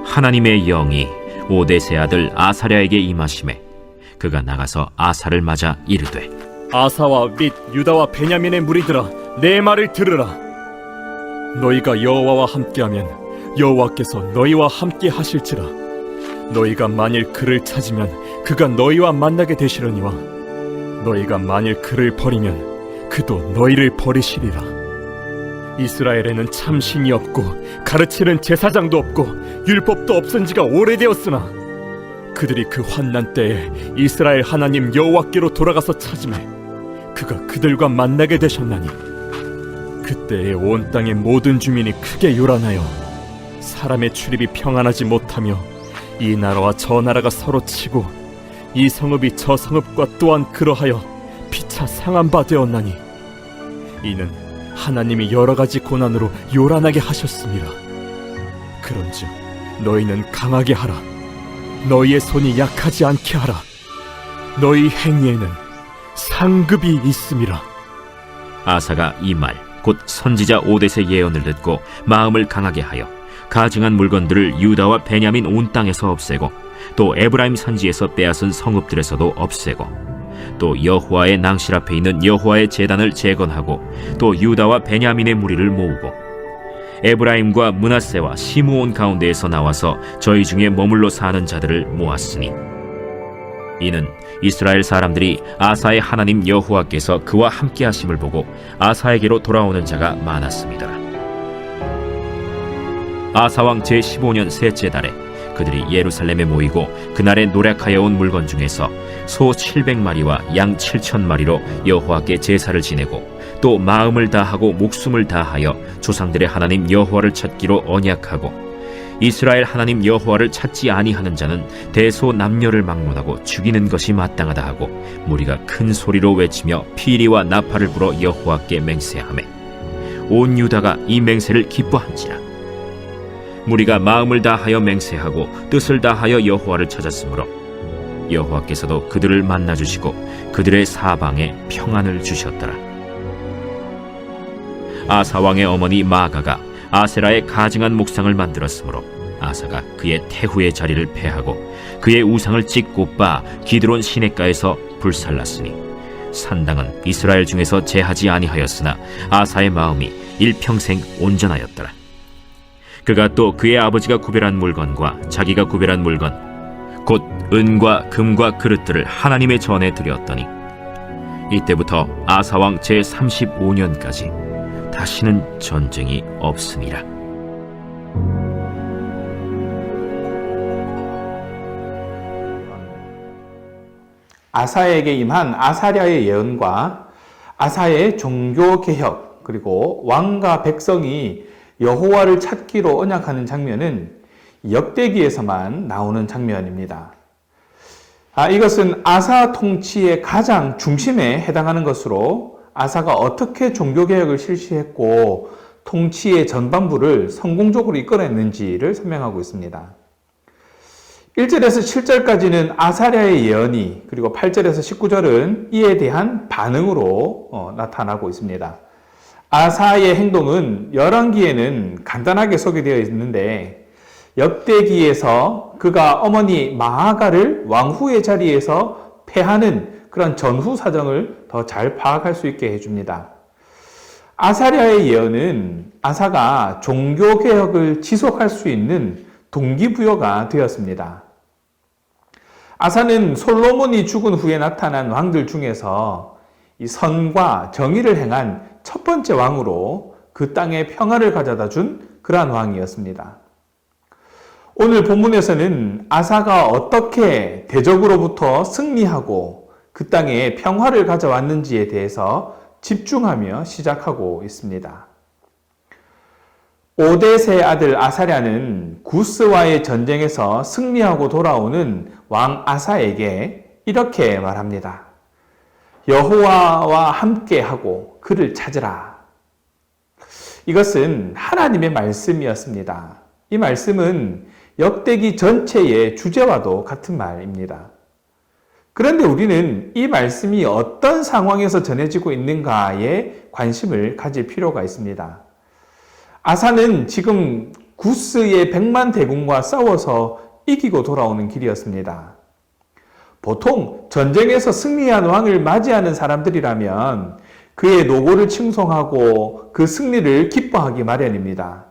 하나님의 영이 오뎃의 아들 아사랴에게 임하시매 그가 나가서 아사를 맞아 이르되, 아사와 및 유다와 베냐민의 무리들아, 내 말을 들으라. 너희가 여호와와 함께하면 여호와께서 너희와 함께 하실지라. 너희가 만일 그를 찾으면 그가 너희와 만나게 되시려니와 너희가 만일 그를 버리면 그도 너희를 버리시리라. 이스라엘에는 참 신이 없고 가르치는 제사장도 없고 율법도 없은 지가 오래되었으나 그들이 그 환난 때에 이스라엘 하나님 여호와께로 돌아가서 찾으매 그가 그들과 만나게 되셨나니, 그때에 온 땅의 모든 주민이 크게 요란하여 사람의 출입이 평안하지 못하며 이 나라와 저 나라가 서로 치고 이 성읍이 저 성읍과 또한 그러하여 피차 상한 바 되었나니, 이는 하나님이 여러 가지 고난으로 요란하게 하셨습니다. 그런즉 너희는 강하게 하라. 너희의 손이 약하지 않게 하라. 너희 행위에는 상급이 있음이라. 아사가 이 말 곧 선지자 오뎃의 예언을 듣고 마음을 강하게 하여 가증한 물건들을 유다와 베냐민 온 땅에서 없애고 또 에브라임 산지에서 빼앗은 성읍들에서도 없애고 또 여호와의 낭실 앞에 있는 여호와의 제단을 재건하고 또 유다와 베냐민의 무리를 모으고 에브라임과 므낫세와 시므온 가운데에서 나와서 저희 중에 머물러 사는 자들을 모았으니, 이는 이스라엘 사람들이 아사의 하나님 여호와께서 그와 함께 하심을 보고 아사에게로 돌아오는 자가 많았습니다. 아사 왕 제15년 셋째 달에 그들이 예루살렘에 모이고 그날에 노력하여 온 물건 중에서 소 700마리와 양 7,000마리로 여호와께 제사를 지내고 또 마음을 다하고 목숨을 다하여 조상들의 하나님 여호와를 찾기로 언약하고, 이스라엘 하나님 여호와를 찾지 아니하는 자는 대소 남녀를 막론하고 죽이는 것이 마땅하다 하고 무리가 큰 소리로 외치며 피리와 나팔을 불어 여호와께 맹세하매 온 유다가 이 맹세를 기뻐한지라. 무리가 마음을 다하여 맹세하고 뜻을 다하여 여호와를 찾았으므로 여호와께서도 그들을 만나주시고 그들의 사방에 평안을 주셨더라. 아사 왕의 어머니 마아가가 아세라의 가증한 목상을 만들었으므로 아사가 그의 태후의 자리를 폐하고 그의 우상을 찢고 빠 기드론 시냇가에서 불살랐으니, 산당은 이스라엘 중에서 제하지 아니하였으나 아사의 마음이 일평생 온전하였더라. 그가 또 그의 아버지가 구별한 물건과 자기가 구별한 물건 곧 은과 금과 그릇들을 하나님의 전에 드렸더니, 이때부터 아사왕 제35년까지 다시는 전쟁이 없으니라. 아사에게 임한 아사랴의 예언과 아사의 종교개혁, 그리고 왕과 백성이 여호와를 찾기로 언약하는 장면은 역대기에서만 나오는 장면입니다. 이것은 아사 통치의 가장 중심에 해당하는 것으로 아사가 어떻게 종교개혁을 실시했고 통치의 전반부를 성공적으로 이끌어냈는지를 설명하고 있습니다. 1절에서 7절까지는 아사랴의 예언이, 그리고 8절에서 19절은 이에 대한 반응으로 나타나고 있습니다. 아사의 행동은 열왕기에는 간단하게 소개되어 있는데 역대기에서 그가 어머니 마아가를 왕후의 자리에서 패하는 그런 전후 사정을 더 잘 파악할 수 있게 해줍니다. 아사랴의 예언은 아사가 종교개혁을 지속할 수 있는 동기부여가 되었습니다. 아사는 솔로몬이 죽은 후에 나타난 왕들 중에서 이 선과 정의를 행한 첫 번째 왕으로 그 땅에 평화를 가져다 준 그러한 왕이었습니다. 오늘 본문에서는 아사가 어떻게 대적으로부터 승리하고 그 땅에 평화를 가져왔는지에 대해서 집중하며 시작하고 있습니다. 오뎃의 아들 아사랴는 구스와의 전쟁에서 승리하고 돌아오는 왕 아사에게 이렇게 말합니다. 여호와와 함께하고 그를 찾으라. 이것은 하나님의 말씀이었습니다. 이 말씀은 역대기 전체의 주제와도 같은 말입니다. 그런데 우리는 이 말씀이 어떤 상황에서 전해지고 있는가에 관심을 가질 필요가 있습니다. 아사는 지금 구스의 100만 대군과 싸워서 이기고 돌아오는 길이었습니다. 보통 전쟁에서 승리한 왕을 맞이하는 사람들이라면 그의 노고를 칭송하고 그 승리를 기뻐하기 마련입니다.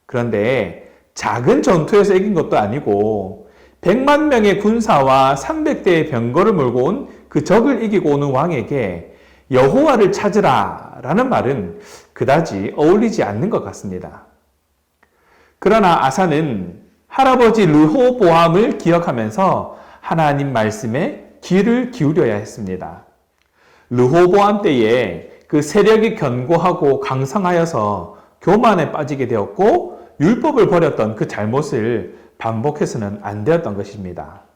그런데 작은 전투에서 이긴 것도 아니고 100만 명의 군사와 300대의 병거를 몰고 온 그 적을 이기고 오는 왕에게 여호와를 찾으라 라는 말은 그다지 어울리지 않는 것 같습니다. 그러나 아사는 할아버지 르호보암을 기억하면서 하나님 말씀에 귀를 기울여야 했습니다. 르호보암 때에 그 세력이 견고하고 강성하여서 교만에 빠지게 되었고 율법을 버렸던 그 잘못을 반복해서는 안 되었던 것입니다.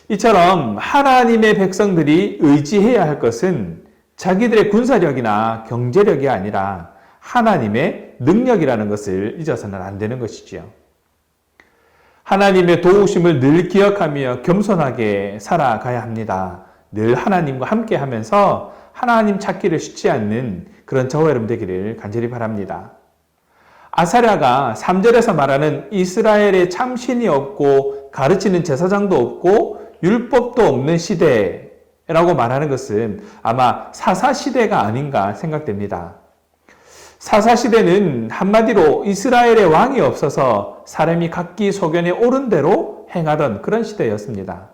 이처럼 하나님의 백성들이 의지해야 할 것은 자기들의 군사력이나 경제력이 아니라 하나님의 능력이라는 것을 잊어서는 안 되는 것이지요. 하나님의 도우심을 늘 기억하며 겸손하게 살아가야 합니다. 늘 하나님과 함께 하면서 하나님 찾기를 쉽지 않는 그런 저와 여러분 되기를 간절히 바랍니다. 아사랴가 3절에서 말하는 이스라엘에 참신이 없고 가르치는 제사장도 없고 율법도 없는 시대라고 말하는 것은 아마 사사시대가 아닌가 생각됩니다. 사사시대는 한마디로 이스라엘의 왕이 없어서 사람이 각기 소견에 옳은 대로 행하던 그런 시대였습니다.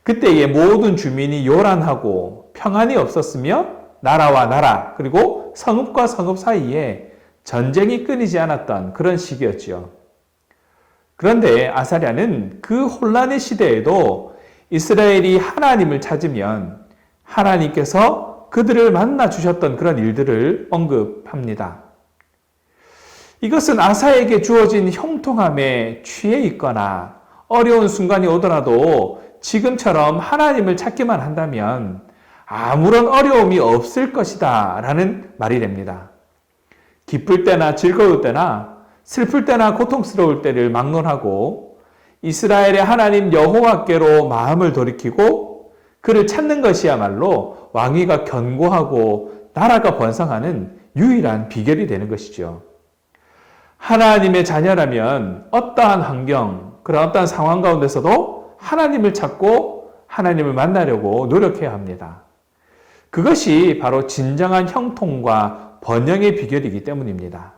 그때의 모든 주민이 요란하고 평안이 없었으며 나라와 나라 그리고 성읍과 성읍 사이에 전쟁이 끊이지 않았던 그런 시기였지요. 그런데 아사랴는 그 혼란의 시대에도 이스라엘이 하나님을 찾으면 하나님께서 그들을 만나 주셨던 그런 일들을 언급합니다. 이것은 아사에게 주어진 형통함에 취해 있거나 어려운 순간이 오더라도 지금처럼 하나님을 찾기만 한다면 아무런 어려움이 없을 것이다 라는 말이 됩니다. 기쁠 때나 즐거울 때나 슬플 때나 고통스러울 때를 막론하고 이스라엘의 하나님 여호와께로 마음을 돌이키고 그를 찾는 것이야말로 왕위가 견고하고 나라가 번성하는 유일한 비결이 되는 것이죠. 하나님의 자녀라면 어떠한 환경, 그런 어떠한 상황 가운데서도 하나님을 찾고 하나님을 만나려고 노력해야 합니다. 그것이 바로 진정한 형통과 번영의 비결이기 때문입니다.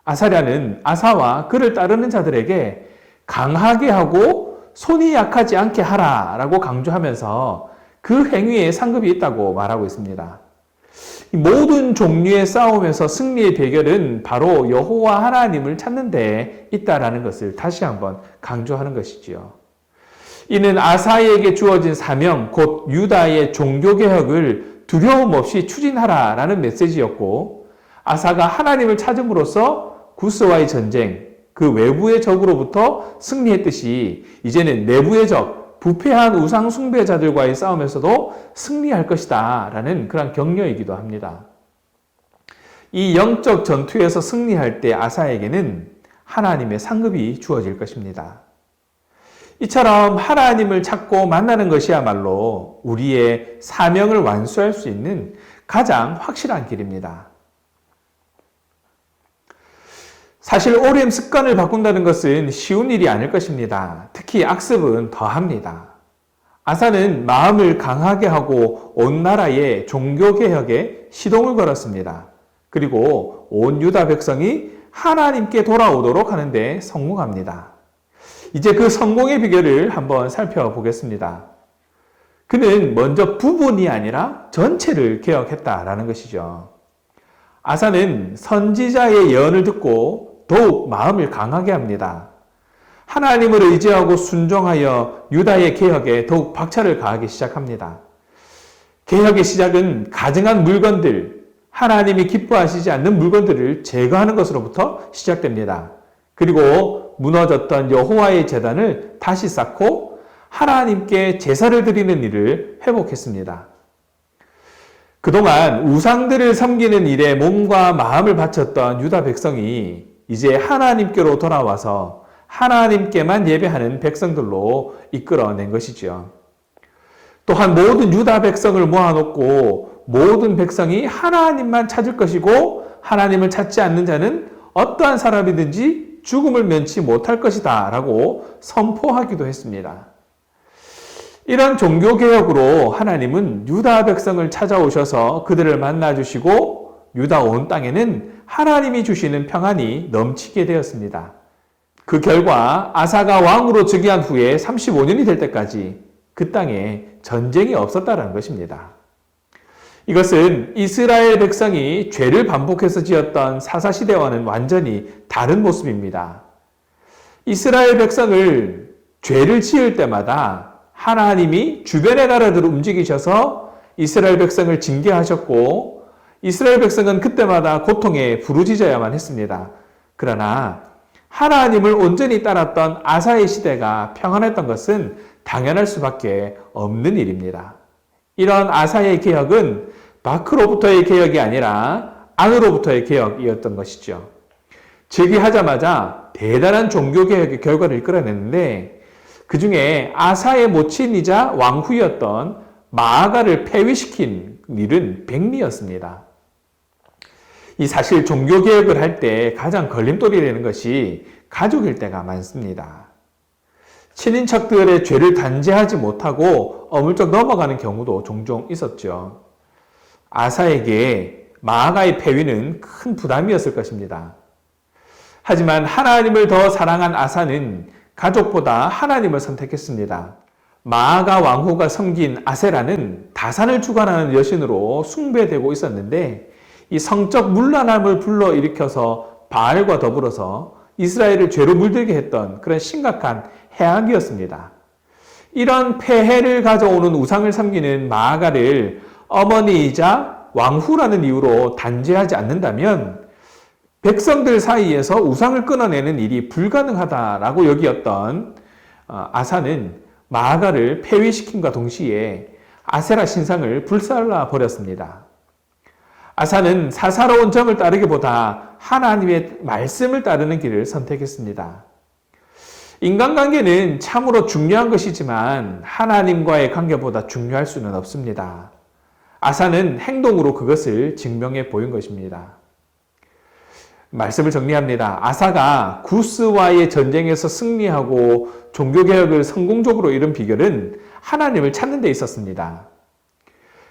아사랴는 아사와 그를 따르는 자들에게 강하게 하고 손이 약하지 않게 하라라고 강조하면서 그 행위에 상급이 있다고 말하고 있습니다. 모든 종류의 싸움에서 승리의 비결은 바로 여호와 하나님을 찾는 데 있다라는 것을 다시 한번 강조하는 것이지요. 이는 아사에게 주어진 사명, 곧 유다의 종교개혁을 두려움 없이 추진하라라는 메시지였고 아사가 하나님을 찾음으로써 구스와의 전쟁, 그 외부의 적으로부터 승리했듯이 이제는 내부의 적, 부패한 우상 숭배자들과의 싸움에서도 승리할 것이다 라는 그런 격려이기도 합니다. 이 영적 전투에서 승리할 때 아사에게는 하나님의 상급이 주어질 것입니다. 이처럼 하나님을 찾고 만나는 것이야말로 우리의 사명을 완수할 수 있는 가장 확실한 길입니다. 사실 오랜 습관을 바꾼다는 것은 쉬운 일이 아닐 것입니다. 특히 악습은 더합니다. 아사는 마음을 강하게 하고 온 나라의 종교개혁에 시동을 걸었습니다. 그리고 온 유다 백성이 하나님께 돌아오도록 하는데 성공합니다. 이제 그 성공의 비결을 한번 살펴보겠습니다. 그는 먼저 부분이 아니라 전체를 개혁했다라는 것이죠. 아사는 선지자의 예언을 듣고 더욱 마음을 강하게 합니다. 하나님을 의지하고 순종하여 유다의 개혁에 더욱 박차를 가하기 시작합니다. 개혁의 시작은 가증한 물건들, 하나님이 기뻐하시지 않는 물건들을 제거하는 것으로부터 시작됩니다. 그리고 무너졌던 여호와의 제단을 다시 쌓고 하나님께 제사를 드리는 일을 회복했습니다. 그동안 우상들을 섬기는 일에 몸과 마음을 바쳤던 유다 백성이 이제 하나님께로 돌아와서 하나님께만 예배하는 백성들로 이끌어낸 것이죠. 또한 모든 유다 백성을 모아놓고 모든 백성이 하나님만 찾을 것이고 하나님을 찾지 않는 자는 어떠한 사람이든지 죽음을 면치 못할 것이다 라고 선포하기도 했습니다. 이런 종교개혁으로 하나님은 유다 백성을 찾아오셔서 그들을 만나주시고 유다 온 땅에는 하나님이 주시는 평안이 넘치게 되었습니다. 그 결과 아사가 왕으로 즉위한 후에 35년이 될 때까지 그 땅에 전쟁이 없었다는 것입니다. 이것은 이스라엘 백성이 죄를 반복해서 지었던 사사시대와는 완전히 다른 모습입니다. 이스라엘 백성을 죄를 지을 때마다 하나님이 주변의 나라들을 움직이셔서 이스라엘 백성을 징계하셨고 이스라엘 백성은 그때마다 고통에 부르짖어야만 했습니다. 그러나 하나님을 온전히 따랐던 아사의 시대가 평안했던 것은 당연할 수밖에 없는 일입니다. 이런 아사의 개혁은 밖으로부터의 개혁이 아니라 안으로부터의 개혁이었던 것이죠. 즉위하자마자 대단한 종교개혁의 결과를 이끌어냈는데 그 중에 아사의 모친이자 왕후였던 마아가를 폐위시킨 일은 백리였습니다. 이 사실 종교개혁을 할 때 가장 걸림돌이 되는 것이 가족일 때가 많습니다. 친인척들의 죄를 단죄하지 못하고 어물쩍 넘어가는 경우도 종종 있었죠. 아사에게 마아가의 폐위는 큰 부담이었을 것입니다. 하지만 하나님을 더 사랑한 아사는 가족보다 하나님을 선택했습니다. 마아가 왕후가 섬긴 아세라는 다산을 주관하는 여신으로 숭배되고 있었는데 이 성적 문란함을 불러일으켜서 바알과 더불어서 이스라엘을 죄로 물들게 했던 그런 심각한 해악이었습니다. 이런 폐해를 가져오는 우상을 섬기는 마아가를 어머니이자 왕후라는 이유로 단죄하지 않는다면 백성들 사이에서 우상을 끊어내는 일이 불가능하다라고 여기었던 아사는 마아가를 폐위시킴과 동시에 아세라 신상을 불살라 버렸습니다. 아사는 사사로운 정을 따르기보다 하나님의 말씀을 따르는 길을 선택했습니다. 인간관계는 참으로 중요한 것이지만 하나님과의 관계보다 중요할 수는 없습니다. 아사는 행동으로 그것을 증명해 보인 것입니다. 말씀을 정리합니다. 아사가 구스와의 전쟁에서 승리하고 종교개혁을 성공적으로 이룬 비결은 하나님을 찾는 데 있었습니다.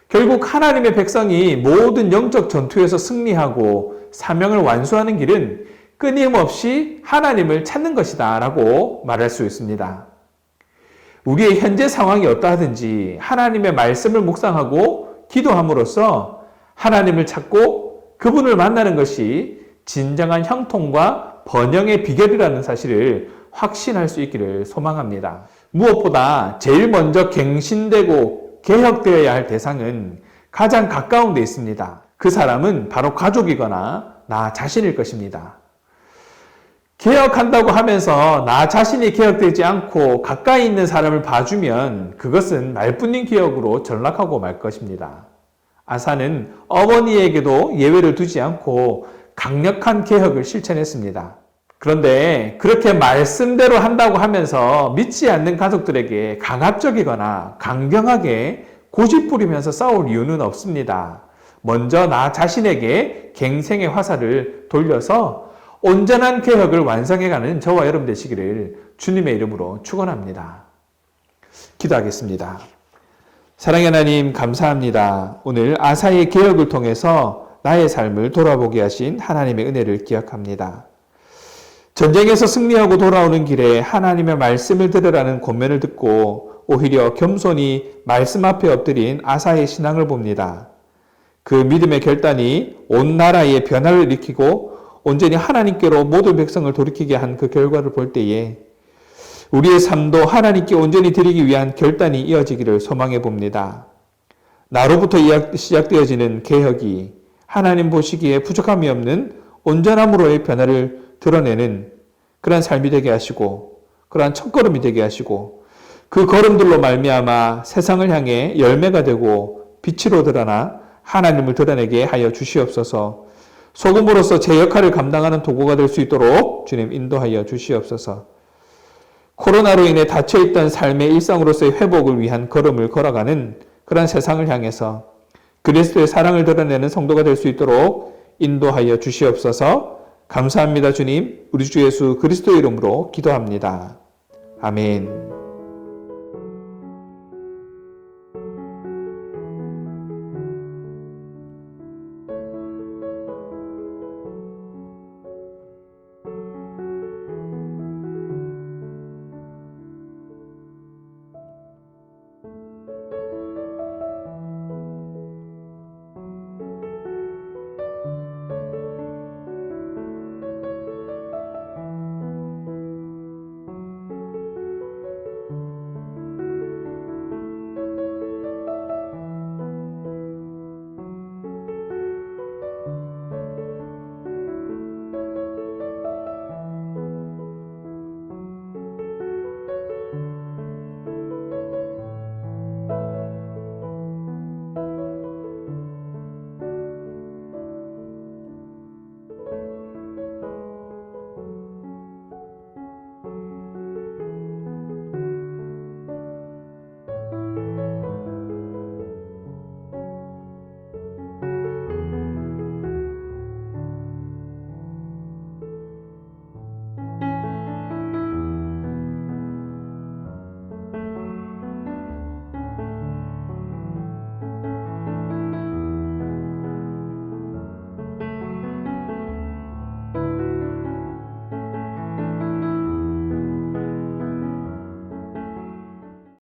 결국 하나님의 백성이 모든 영적 전투에서 승리하고 사명을 완수하는 길은 끊임없이 하나님을 찾는 것이다 라고 말할 수 있습니다. 우리의 현재 상황이 어떠하든지 하나님의 말씀을 묵상하고 기도함으로써 하나님을 찾고 그분을 만나는 것이 진정한 형통과 번영의 비결이라는 사실을 확신할 수 있기를 소망합니다. 무엇보다 제일 먼저 갱신되고 개혁되어야 할 대상은 가장 가까운 데 있습니다. 그 사람은 바로 가족이거나 나 자신일 것입니다. 개혁한다고 하면서 나 자신이 개혁되지 않고 가까이 있는 사람을 봐주면 그것은 말뿐인 개혁으로 전락하고 말 것입니다. 아사는 어머니에게도 예외를 두지 않고 강력한 개혁을 실천했습니다. 그런데 그렇게 말씀대로 한다고 하면서 믿지 않는 가족들에게 강압적이거나 강경하게 고집 부리면서 싸울 이유는 없습니다. 먼저 나 자신에게 갱생의 화살을 돌려서 온전한 개혁을 완성해가는 저와 여러분 되시기를 주님의 이름으로 축원합니다. 기도하겠습니다. 사랑의 하나님 감사합니다. 오늘 아사의 개혁을 통해서 나의 삶을 돌아보게 하신 하나님의 은혜를 기억합니다. 전쟁에서 승리하고 돌아오는 길에 하나님의 말씀을 들으라는 권면을 듣고 오히려 겸손히 말씀 앞에 엎드린 아사의 신앙을 봅니다. 그 믿음의 결단이 온 나라의 변화를 일으키고 온전히 하나님께로 모든 백성을 돌이키게 한 그 결과를 볼 때에 우리의 삶도 하나님께 온전히 드리기 위한 결단이 이어지기를 소망해 봅니다. 나로부터 시작되어지는 개혁이 하나님 보시기에 부족함이 없는 온전함으로의 변화를 드러내는 그러한 삶이 되게 하시고 그러한 첫걸음이 되게 하시고 그 걸음들로 말미암아 세상을 향해 열매가 되고 빛으로 드러나 하나님을 드러내게 하여 주시옵소서. 소금으로서 제 역할을 감당하는 도구가 될 수 있도록 주님 인도하여 주시옵소서. 코로나로 인해 닫혀있던 삶의 일상으로서의 회복을 위한 걸음을 걸어가는 그런 세상을 향해서 그리스도의 사랑을 드러내는 성도가 될 수 있도록 인도하여 주시옵소서. 감사합니다, 주님. 우리 주 예수 그리스도의 이름으로 기도합니다. 아멘.